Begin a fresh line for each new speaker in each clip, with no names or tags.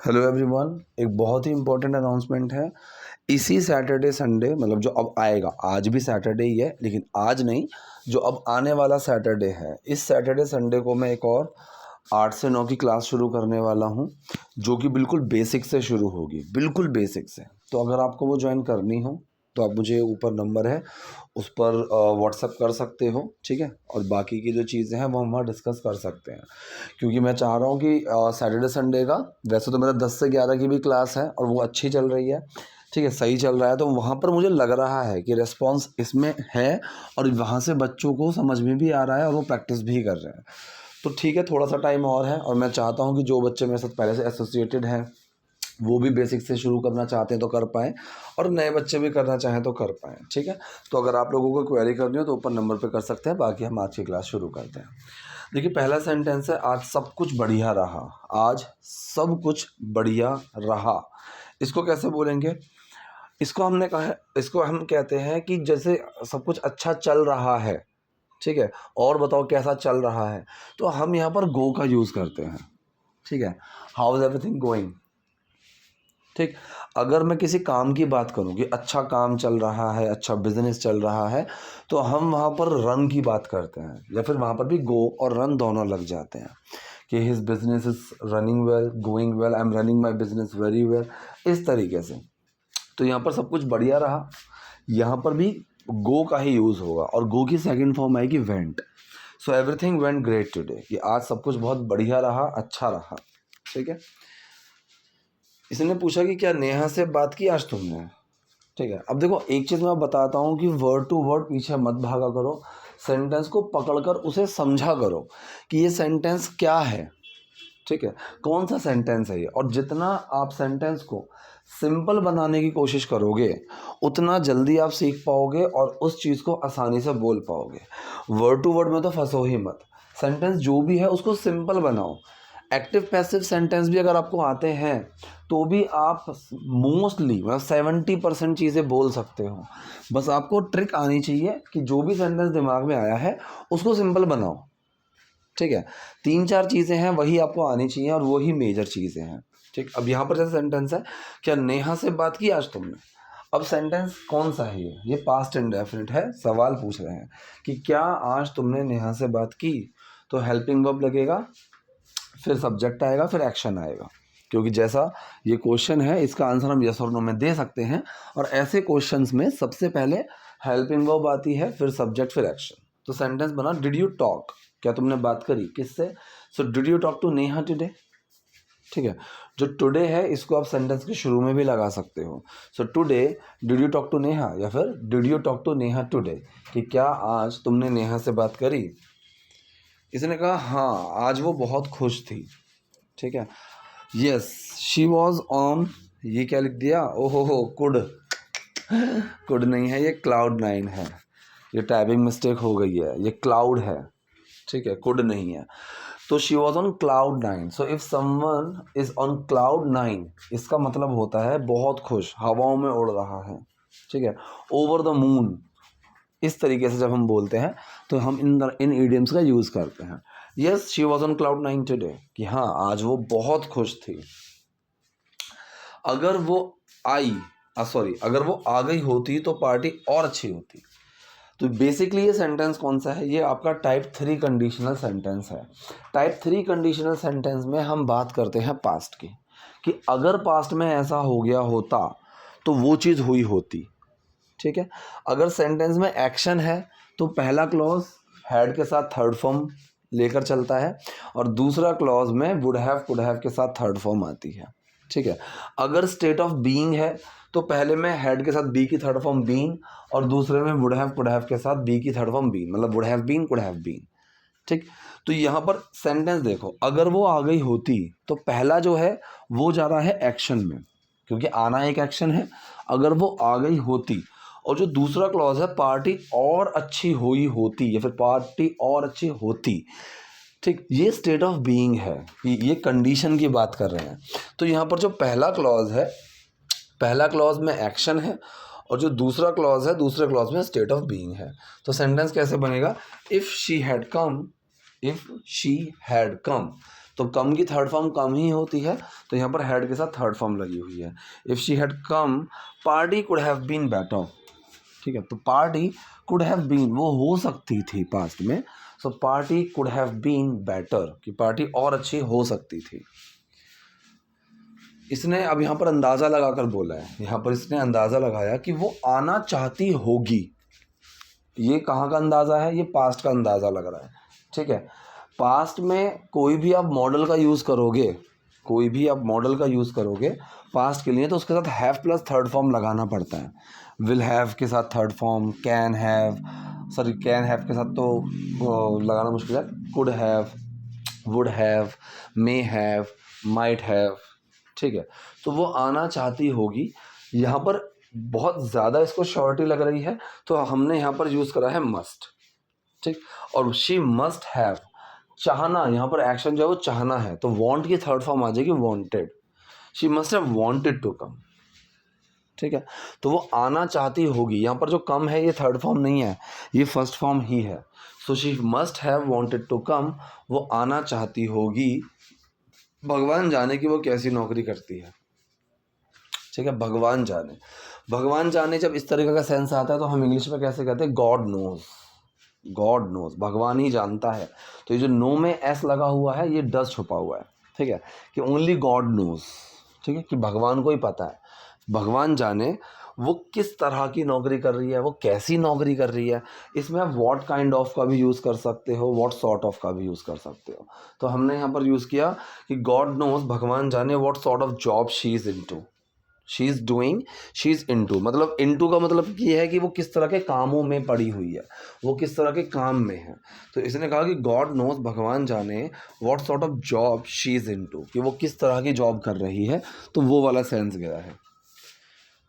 Hello everyone, एक बहुत ही important announcement है। इसी सैटरडे संडे मतलब जो अब आएगा, आज भी सैटरडे ही है लेकिन आज नहीं, जो अब आने वाला सैटरडे है, इस सैटरडे संडे को मैं एक और 8 से 9 की क्लास शुरू करने वाला हूँ, जो कि बिल्कुल बेसिक से शुरू होगी, बिल्कुल बेसिक से। तो अगर आपको वो ज्वाइन करनी हो तो आप मुझे ऊपर नंबर है उस पर व्हाट्सअप कर सकते हो, ठीक है। और बाकी की जो चीज़ें हैं वो हम वहाँ डिस्कस कर सकते हैं, क्योंकि मैं चाह रहा हूँ कि सैटरडे संडे का, वैसे तो मेरा 10 से 11 की भी क्लास है और वो अच्छी चल रही है, ठीक है, सही चल रहा है। तो वहाँ पर मुझे लग रहा है कि रिस्पॉन्स इसमें है और वहाँ से बच्चों को समझ में भी आ रहा है और वो प्रैक्टिस भी कर रहे हैं। तो ठीक है, थोड़ा सा टाइम और है और मैं चाहता हूँ कि जो बच्चे मेरे साथ पहले से एसोसिएटेड हैं वो भी बेसिक से शुरू करना चाहते हैं तो कर पाएँ, और नए बच्चे भी करना चाहें तो कर पाएँ, ठीक है। तो अगर आप लोगों को क्वेरी करनी हो तो ऊपर नंबर पे कर सकते हैं। बाकी हम आज की क्लास शुरू करते हैं। देखिए, पहला सेंटेंस है, आज सब कुछ बढ़िया रहा। आज सब कुछ बढ़िया रहा, इसको कैसे बोलेंगे? इसको हमने कहा है, इसको हम कहते हैं कि जैसे सब कुछ अच्छा चल रहा है, ठीक है, और बताओ कैसा चल रहा है, तो हम यहाँ पर गो का यूज़ करते हैं, ठीक है। हाउ इज़ एवरीथिंग गोइंग, ठीक। अगर मैं किसी काम की बात करूं कि अच्छा काम चल रहा है, अच्छा बिजनेस चल रहा है, तो हम वहाँ पर रन की बात करते हैं, या फिर वहाँ पर भी गो और रन दोनों लग जाते हैं कि his business is running well, going well, I am running my business very well, इस तरीके से। तो यहाँ पर सब कुछ बढ़िया रहा, यहाँ पर भी गो का ही यूज़ होगा और गो की सेकेंड फॉर्म आएगी went. So everything went great today, कि आज सब कुछ बहुत बढ़िया रहा, अच्छा रहा, ठीक है। इसने पूछा कि क्या नेहा से बात की आज तुमने, ठीक है। अब देखो, एक चीज़ मैं बताता हूँ कि वर्ड टू वर्ड पीछे मत भागा करो, सेंटेंस को पकड़कर उसे समझा करो कि ये सेंटेंस क्या है, ठीक है, कौन सा सेंटेंस है ये। और जितना आप सेंटेंस को सिंपल बनाने की कोशिश करोगे उतना जल्दी आप सीख पाओगे और उस चीज़ को आसानी से बोल पाओगे। वर्ड टू वर्ड में तो फंसो ही मत, सेंटेंस जो भी है उसको सिंपल बनाओ। एक्टिव पैसिव सेंटेंस भी अगर आपको आते हैं तो भी आप मोस्टली मतलब 70% चीज़ें बोल सकते हो। बस आपको ट्रिक आनी चाहिए कि जो भी सेंटेंस दिमाग में आया है उसको सिंपल बनाओ, ठीक है। 3-4 चीज़ें हैं वही आपको आनी चाहिए और वही मेजर चीज़ें हैं, ठीक। अब यहाँ पर जैसे सेंटेंस है, क्या नेहा से बात की आज तुमने। अब सेंटेंस कौन सा है ये पास्ट इंडेफिनिट है, सवाल पूछ रहे हैं कि क्या आज तुमने नेहा से बात की, तो हेल्पिंग वर्ब लगेगा, फिर सब्जेक्ट आएगा, फिर एक्शन आएगा, क्योंकि जैसा ये क्वेश्चन है इसका आंसर हम यस और नो में दे सकते हैं, और ऐसे क्वेश्चंस में सबसे पहले हेल्पिंग वर्ब आती है, फिर सब्जेक्ट, फिर एक्शन। तो सेंटेंस बना, डिड यू टॉक, क्या तुमने बात करी, किससे। So did you talk to Neha today, ठीक है। जो टुडे है इसको आप सेंटेंस के शुरू में भी लगा सकते हो। So today did you talk to Neha, या फिर did you talk to Neha today, कि क्या आज तुमने नेहा से बात करी। इसने कहा हाँ आज वो बहुत खुश थी, ठीक है। यस शी वॉज ऑन, ये क्या लिख दिया, ओहो हो कुड, कुड नहीं है, ये cloud9 है, ये टाइपिंग मिस्टेक हो गई है, ये क्लाउड है, ठीक है, कुड नहीं है। तो she was on cloud9। So if someone is on cloud9, इसका मतलब होता है बहुत खुश, हवाओं में उड़ रहा है, ठीक है। ओवर द मून, इस तरीके से जब हम बोलते हैं तो हम इन इडियम्स का यूज़ करते हैं। Yes she was on cloud9 today, कि हाँ आज वो बहुत खुश थी। अगर वो अगर वो आ गई होती तो पार्टी और अच्छी होती। तो बेसिकली ये सेंटेंस कौन सा है, ये आपका टाइप 3 कंडीशनल सेंटेंस है। टाइप 3 कंडीशनल सेंटेंस में हम बात करते हैं पास्ट की, कि अगर पास्ट में ऐसा हो गया होता तो वो चीज़ हुई होती, ठीक है। अगर सेंटेंस में एक्शन है तो पहला क्लॉज हैड के साथ थर्ड फॉर्म लेकर चलता है, और दूसरा क्लॉज में वुड हैव कुड हैव के साथ थर्ड फॉर्म आती है, ठीक है। अगर स्टेट ऑफ बीइंग है तो पहले में हैड के साथ बी की थर्ड फॉर्म बीन, और दूसरे में वुड हैव कुड हैव के साथ बी की थर्ड फॉर्म बीन, मतलब would have been could have been, ठीक। तो यहाँ पर सेंटेंस देखो, अगर वो आ गई होती तो पहला जो है वो जा रहा है एक्शन में, क्योंकि आना एक एक्शन है। अगर वो आ गई होती, और जो दूसरा क्लॉज है पार्टी और अच्छी हुई होती, या फिर पार्टी और अच्छी होती, ठीक, ये स्टेट ऑफ बीइंग है, ये कंडीशन की बात कर रहे हैं। तो यहाँ पर जो पहला क्लॉज है, पहला क्लॉज में एक्शन है, और जो दूसरा क्लॉज है दूसरे क्लॉज में स्टेट ऑफ बीइंग है। तो सेंटेंस कैसे बनेगा, इफ़ शी हैड कम, तो कम की थर्ड फॉर्म कम ही होती है, तो यहाँ पर हैड के साथ थर्ड फॉर्म लगी हुई है। If she had come party could have been better, ठीक है, तो पार्टी कुड हैव बीन वो हो सकती थी पास्ट में, so party could have been better कि पार्टी और अच्छी हो सकती थी। इसने अब यहाँ पर अंदाज़ा लगाकर बोला है, यहाँ पर इसने अंदाज़ा लगाया कि वो आना चाहती होगी। ये कहाँ का अंदाज़ा है, ये पास्ट का अंदाज़ा लग रहा है, ठीक है। पास्ट में कोई भी आप मॉडल का यूज़ करोगे, कोई भी आप मॉडल का यूज़ करोगे पास्ट के लिए, तो उसके साथ हैव प्लस थर्ड फॉर्म लगाना पड़ता है। विल हैव के साथ third form, can have, sorry can have के साथ तो वो लगाना मुश्किल है, could have, would have, may have, might have, ठीक है। तो वो आना चाहती होगी, यहाँ पर बहुत ज़्यादा इसको श्योरिटी लग रही है, तो हमने यहाँ पर यूज़ करा है मस्ट, ठीक। और शी मस्ट हैव, चाहना, यहाँ पर एक्शन जो है वो चाहना है, तो वांट की थर्ड फॉर्म आ जाएगी wanted. She must have wanted to come, ठीक है। तो वो आना चाहती होगी, यहाँ पर जो कम है ये थर्ड फॉर्म नहीं है, ये फर्स्ट फॉर्म ही है। So she must have wanted to come, वो आना चाहती होगी। भगवान जाने की वो कैसी नौकरी करती है, ठीक है। भगवान जाने, भगवान जाने जब इस तरीके का सेंस आता है तो हम इंग्लिश में कैसे कहते हैं, गॉड नोज, गॉड नोज, भगवान ही जानता है। तो ये जो नो में एस लगा हुआ है ये डस छुपा हुआ है, ठीक है, कि ओनली गॉड नोज, ठीक है, कि भगवान को ही पता है। भगवान जाने वो किस तरह की नौकरी कर रही है, वो कैसी नौकरी कर रही है। इसमें आप व्हाट काइंड ऑफ का भी यूज़ कर सकते हो, व्हाट सॉर्ट ऑफ का भी यूज़ कर सकते हो। तो हमने यहाँ पर यूज़ किया कि गॉड नोज, भगवान जाने what sort of job she is into, she is doing, she is into, मतलब इनटू का मतलब ये है कि वो किस तरह के कामों में पड़ी हुई है, वो किस तरह के काम में है। तो इसने कहा कि गॉड नोज, भगवान जाने what sort of job she is into, कि वो किस तरह की जॉब कर रही है, तो वो वाला सेंस गया है।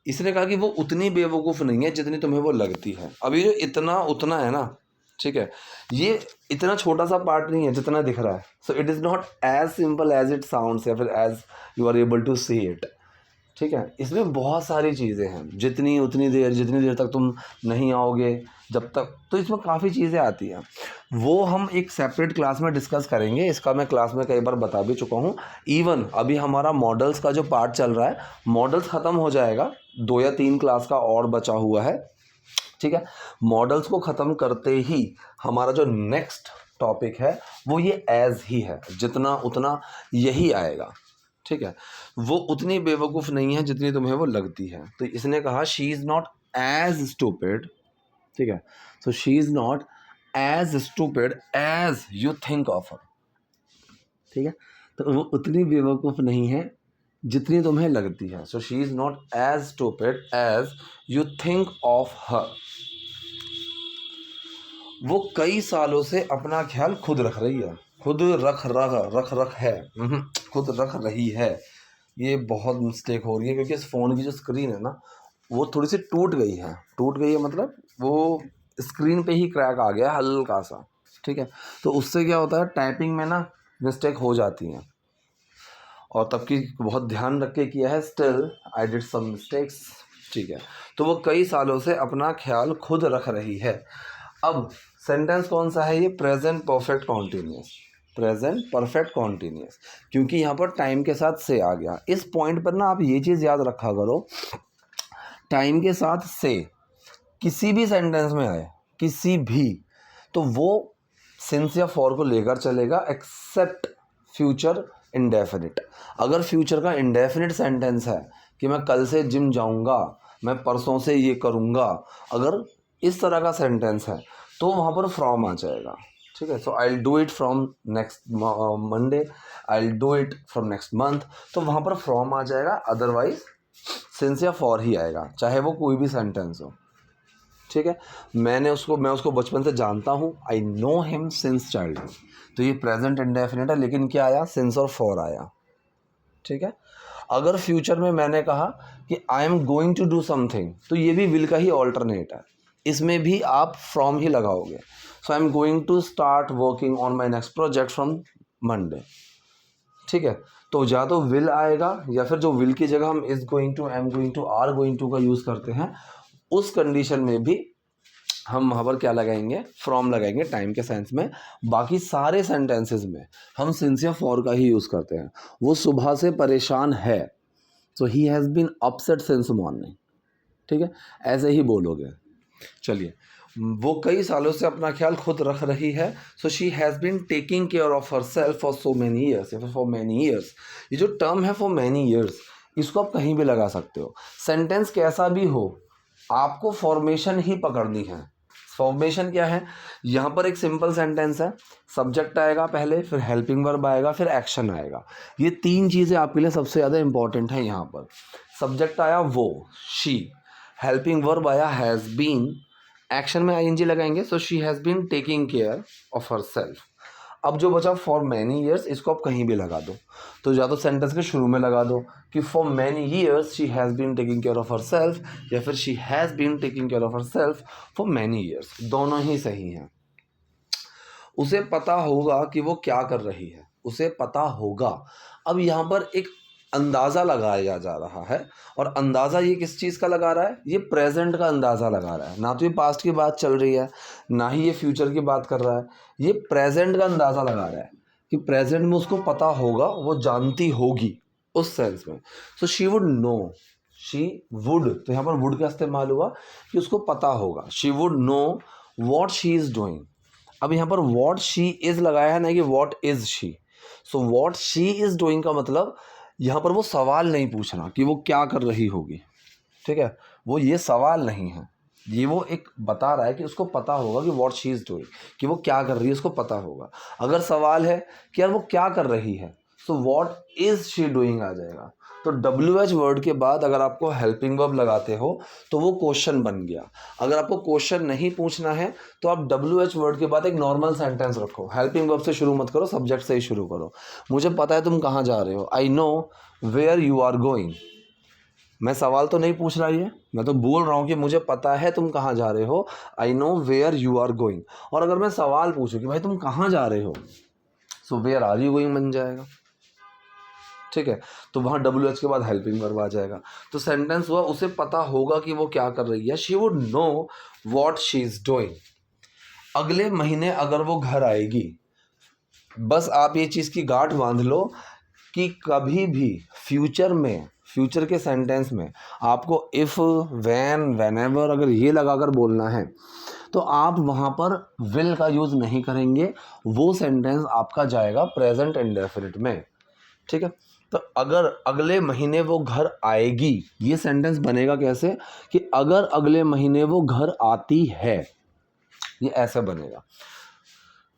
इसने कहा कि वो उतनी बेवकूफ़ नहीं है जितनी तुम्हें वो लगती है। अभी जो इतना उतना है ना, ठीक है, ये इतना छोटा सा पार्ट नहीं है जितना दिख रहा है। So it is not as simple as it sounds, या फिर as you are able to see it, ठीक है। इसमें बहुत सारी चीज़ें हैं, जितनी उतनी देर, जितनी देर तक तुम नहीं आओगे, जब तक, तो इसमें काफ़ी चीज़ें आती हैं। वो हम एक सेपरेट क्लास में डिस्कस करेंगे, इसका मैं क्लास में कई बार बता भी चुका हूँ। इवन अभी हमारा मॉडल्स का जो पार्ट चल रहा है, मॉडल्स ख़त्म हो जाएगा, 2 या 3 क्लास का और बचा हुआ है, ठीक है। मॉडल्स को ख़त्म करते ही हमारा जो नेक्स्ट टॉपिक है वो ये एज ही है, जितना उतना यही आएगा, ठीक है। वो उतनी बेवकूफ़ नहीं है जितनी तुम्हें वो लगती है। तो इसने कहा she is not as stupid, ठीक है। So she is not as stupid as you think of her, ठीक है। तो वो उतनी बेवकूफ़ नहीं है जितनी तुम्हें लगती है। So she is not as stupid as you think of her. वो कई सालों से अपना ख्याल खुद रख रही है, खुद रख है, खुद रख रही है। ये बहुत मिस्टेक हो रही है, क्योंकि इस फ़ोन की जो स्क्रीन है ना वो थोड़ी सी टूट गई है, मतलब वो स्क्रीन पे ही क्रैक आ गया हल्का सा, ठीक है। तो उससे क्या होता है, टाइपिंग में ना मिस्टेक हो जाती हैं, और तब की बहुत ध्यान रख के किया है, still I did some mistakes, ठीक है। तो वो कई सालों से अपना ख्याल खुद रख रही है। अब सेंटेंस कौन सा है, ये present perfect continuous, present perfect continuous, क्योंकि यहाँ पर टाइम के साथ से आ गया। इस पॉइंट पर ना आप ये चीज़ याद रखा करो, टाइम के साथ से किसी भी सेंटेंस में आए, किसी भी, तो वो सिंस या फॉर को लेकर चलेगा, एक्सेप्ट फ्यूचर इंडेफिनिट। अगर फ्यूचर का इंडेफिनिट सेंटेंस है कि मैं कल से जिम जाऊंगा, मैं परसों से ये करूंगा, अगर इस तरह का सेंटेंस है तो वहाँ पर फ्रॉम आ जाएगा, ठीक है। So I will do it from next Monday, I will do it from next month, तो वहाँ पर फ्रॉम आ जाएगा। अदरवाइज सिंस या फॉर ही आएगा, चाहे वो कोई भी सेंटेंस हो, ठीक है। मैं उसको बचपन से जानता हूँ, I know him since childhood, तो ये प्रेजेंट इंडेफिनिट है, लेकिन क्या आया, सिंस और फॉर आया, ठीक है। अगर फ्यूचर में मैंने कहा कि I am going to do something, तो ये भी विल का ही ऑल्टरनेट है, इसमें भी आप फ्रॉम ही लगाओगे। So I am going to start working on my next project from Monday, ठीक है। तो या तो विल आएगा, या फिर जो विल की जगह हम is going to, am going to, are going to का यूज़ करते हैं, उस कंडीशन में भी हम वहाँ पर क्या लगाएंगे, फ्रॉम लगाएंगे टाइम के सेंस में। बाकी सारे सेंटेंसेस में हम सिंस या फॉर का ही यूज़ करते हैं। वो सुबह से परेशान है, so he has been upset since morning, ठीक है, ऐसे ही बोलोगे। चलिए, वो कई सालों से अपना ख्याल खुद रख रही है, so she has been taking care of herself for so many years या फिर फॉर मैनी ईयर्स। ये जो टर्म है फॉर मैनी ईयर्स, इसको आप कहीं भी लगा सकते हो। सेंटेंस कैसा भी हो, आपको फॉर्मेशन ही पकड़नी है। फॉर्मेशन क्या है, यहाँ पर एक सिंपल सेंटेंस है, सब्जेक्ट आएगा पहले, फिर हेल्पिंग वर्ब आएगा, फिर एक्शन आएगा। ये तीन चीज़ें आपके लिए सबसे ज़्यादा इंपॉर्टेंट है। यहाँ पर सब्जेक्ट आया वो, शी, हेल्पिंग वर्ब आया हैज़ बीन, एक्शन में आईएनजी लगाएंगे, so she has been taking care of herself. अब जो बचा फॉर मैनी ईयर्स, इसको आप कहीं भी लगा दो। तो या तो सेंटेंस के शुरू में लगा दो कि for many years she has been taking care of herself, या फिर she has been taking care of herself for many years. दोनों ही सही हैं। उसे पता होगा कि वो क्या कर रही है, उसे पता होगा। अब यहाँ पर एक अंदाज़ा लगाया जा रहा है, और अंदाज़ा ये किस चीज़ का लगा रहा है, ये प्रेजेंट का अंदाज़ा लगा रहा है। ना तो ये पास्ट की बात चल रही है, ना ही ये फ्यूचर की बात कर रहा है, ये प्रेजेंट का अंदाज़ा लगा रहा है कि प्रेजेंट में उसको पता होगा, वो जानती होगी, उस सेंस में। So she would know, she would, तो यहाँ पर वुड का इस्तेमाल हुआ कि उसको पता होगा। She would know what she is doing. अब यहाँ पर वॉट शी इज़ लगाया है, ना कि what is she. So what she is doing का मतलब यहाँ पर वो सवाल नहीं पूछना कि वो क्या कर रही होगी, ठीक है, वो ये सवाल नहीं है, ये वो एक बता रहा है कि उसको पता होगा कि वॉट शी इज़ डूइंग, कि वो क्या कर रही है, उसको पता होगा। अगर सवाल है कि यार वो क्या कर रही है, so what is she doing आ जाएगा। तो WH वर्ड के बाद अगर आपको हेल्पिंग वर्ब लगाते हो तो वो क्वेश्चन बन गया। अगर आपको क्वेश्चन नहीं पूछना है तो आप WH वर्ड के बाद एक नॉर्मल सेंटेंस रखो, हेल्पिंग वर्ब से शुरू मत करो, सब्जेक्ट से ही शुरू करो। मुझे पता है तुम कहाँ जा रहे हो, I know where you are going. मैं सवाल तो नहीं पूछ रहा है, मैं तो बोल रहा हूँ कि मुझे पता है तुम कहाँ जा रहे हो, I know where you are going. और अगर मैं सवाल पूछूँ कि भाई तुम कहाँ जा रहे हो, so where are you going बन जाएगा, ठीक है। तो वहाँ WH के बाद हेल्पिंग वर्ब आ जाएगा। तो सेंटेंस हुआ उसे पता होगा कि वो क्या कर रही है, she would know what she is doing. अगले महीने अगर वो घर आएगी, बस आप ये चीज़ की गांठ बांध लो कि कभी भी फ्यूचर में, फ्यूचर के सेंटेंस में आपको इफ़, व्हेन, व्हेनेवर अगर ये लगाकर बोलना है तो आप वहाँ पर विल का यूज़ नहीं करेंगे, वो सेंटेंस आपका जाएगा प्रेजेंट इंडेफिनिट में, ठीक है। तो अगर अगले महीने वो घर आएगी, ये सेंटेंस बनेगा कैसे कि अगर अगले महीने वो घर आती है, ये ऐसे बनेगा,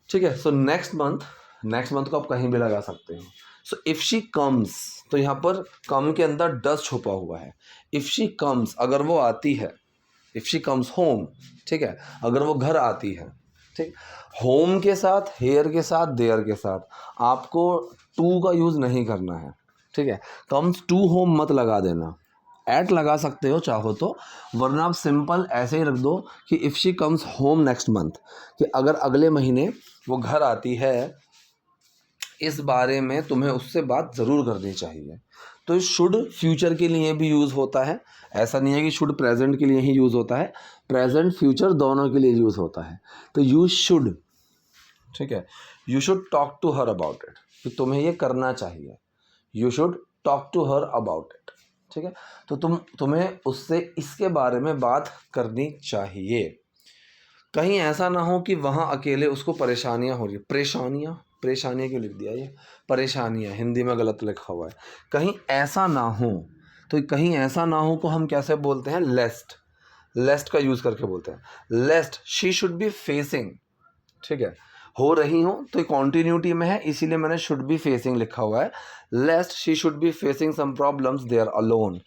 ठीक है। सो नेक्स्ट मंथ को आप कहीं भी लगा सकते हो। सो इफ़ शी कम्स, तो यहाँ पर कम के अंदर डस छुपा हुआ है। इफ़ शी कम्स, अगर वो आती है, इफ़ शी कम्स होम, ठीक है, अगर वो घर आती है, ठीक। होम के साथ, हेयर के साथ, देयर के साथ आपको टू का यूज़ नहीं करना है, ठीक है। कम्स टू होम मत लगा देना, एट लगा सकते हो चाहो तो, वरना आप सिंपल ऐसे ही रख दो कि if she comes home next month, कि अगर अगले महीने वो घर आती है, इस बारे में तुम्हें उससे बात ज़रूर करनी चाहिए। तो शुड फ्यूचर के लिए भी यूज़ होता है, ऐसा नहीं है कि शुड प्रेजेंट के लिए ही यूज़ होता है, प्रेजेंट फ्यूचर दोनों के लिए यूज़ होता है। तो यू शुड, ठीक है, you should talk to her about it, कि तुम्हें ये करना चाहिए, you should talk to her about it, ठीक है। तो तुम्हें उससे इसके बारे में बात करनी चाहिए। कहीं ऐसा ना हो कि वहाँ अकेले उसको परेशानियाँ हो रही, परेशानियाँ क्यों लिख दिया, ये परेशानियाँ हिंदी में गलत लिखा हुआ है। कहीं ऐसा ना हो, तो कहीं ऐसा ना हो को हम कैसे बोलते हैं, लेस्ट का यूज़ करके बोलते हैं। लेस्ट शी शुड बी फेसिंग, ठीक है, हो रही हो तो कॉन्टिन्यूटी में है, इसीलिए मैंने शुड बी फेसिंग लिखा हुआ है। Lest she should be facing some problems there alone,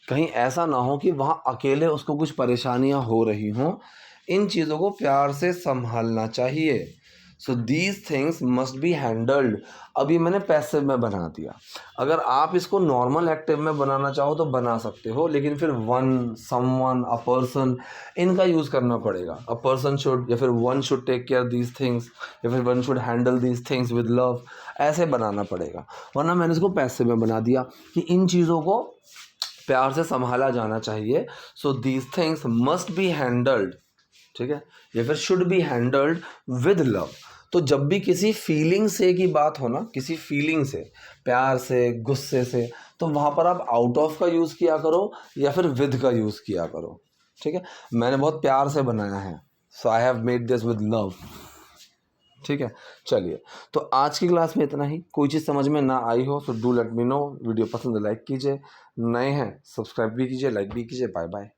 कहीं ऐसा ना हो कि वहाँ अकेले उसको कुछ परेशानियाँ हो रही हों। इन चीज़ों को प्यार से संभालना चाहिए। So these things must be handled. अभी मैंने पैसिव में बना दिया, अगर आप इसको नॉर्मल एक्टिव में बनाना चाहो तो बना सकते हो, लेकिन फिर वन, समवन, अ पर्सन, इनका यूज़ करना पड़ेगा। अ पर्सन शुड, या फिर one should take care these things, या फिर one should handle these things with love, ऐसे बनाना पड़ेगा। वरना मैंने इसको पैसिव में बना दिया कि इन चीज़ों को प्यार से संभाला जाना चाहिए। So these things must be handled ठीक है, या फिर should be handled with love. तो जब भी किसी फीलिंग से की बात हो ना, किसी फीलिंग से, प्यार से, गुस्से से, तो वहाँ पर आप आउट ऑफ का यूज़ किया करो या फिर विद का यूज़ किया करो। ठीक है, मैंने बहुत प्यार से बनाया है, so I have made this with love. ठीक है, चलिए, तो आज की क्लास में इतना ही। कोई चीज़ समझ में ना आई हो तो do let me know. Video पसंद लाइक कीजिए, नए हैं सब्सक्राइब भी कीजिए, लाइक भी कीजिए। Bye bye.